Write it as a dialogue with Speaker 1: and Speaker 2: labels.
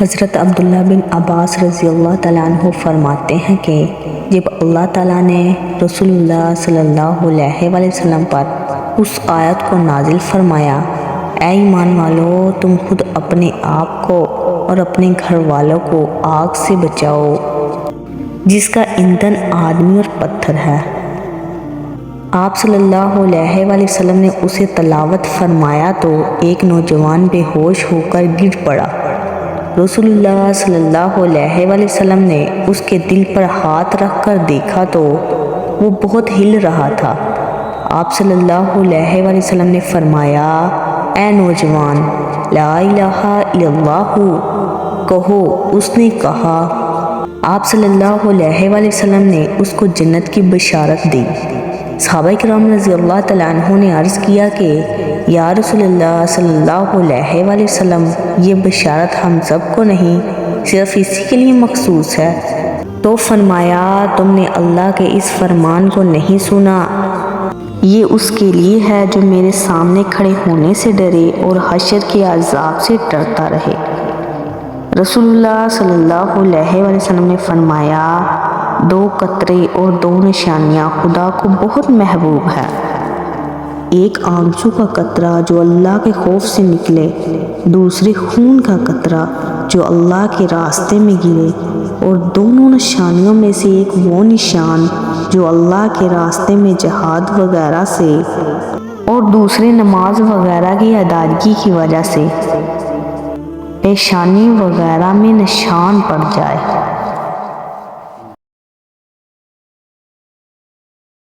Speaker 1: حضرت عبداللہ بن عباس رضی اللہ تعالیٰ عنہ فرماتے ہیں کہ جب اللہ تعالیٰ نے رسول اللہ صلی اللہ علیہ وآلہ وسلم پر اس آیت کو نازل فرمایا، اے ایمان والو، تم خود اپنے آپ کو اور اپنے گھر والوں کو آگ سے بچاؤ جس کا ایندھن آدمی اور پتھر ہے۔ آپ صلی اللہ علیہ وآلہ وسلم نے اسے تلاوت فرمایا تو ایک نوجوان بے ہوش ہو کر گر پڑا۔ رسول اللہ صلی اللہ علیہ وآلہ وسلم نے اس کے دل پر ہاتھ رکھ کر دیکھا تو وہ بہت ہل رہا تھا۔ آپ صلی اللہ علیہ وآلہ وسلم نے فرمایا، اے نوجوان، لا الہ الا اللہ کہو۔ اس نے کہا۔ آپ صلی اللہ علیہ وآلہ وسلم نے اس کو جنت کی بشارت دی۔ صحابہ کرام رضی اللہ تعالیٰ عنہ نے عرض کیا کہ یا رسول اللہ صلی اللہ علیہ وآلہ وسلم، یہ بشارت ہم سب کو نہیں، صرف اسی کے لیے مخصوص ہے؟ تو فرمایا، تم نے اللہ کے اس فرمان کو نہیں سنا، یہ اس کے لیے ہے جو میرے سامنے کھڑے ہونے سے ڈرے اور حشر کے عذاب سے ڈرتا رہے۔ رسول اللہ صلی اللہ علیہ وآلہ وسلم نے فرمایا، دو قطرے اور دو نشانیاں خدا کو بہت محبوب ہے، ایک آنسو کا قطرہ جو اللہ کے خوف سے نکلے، دوسرے خون کا قطرہ جو اللہ کے راستے میں گرے، اور دونوں نشانیوں میں سے ایک وہ نشان جو اللہ کے راستے میں جہاد وغیرہ سے اور دوسرے نماز وغیرہ کی ادائیگی کی وجہ سے پیشانی وغیرہ میں نشان پڑ جائے۔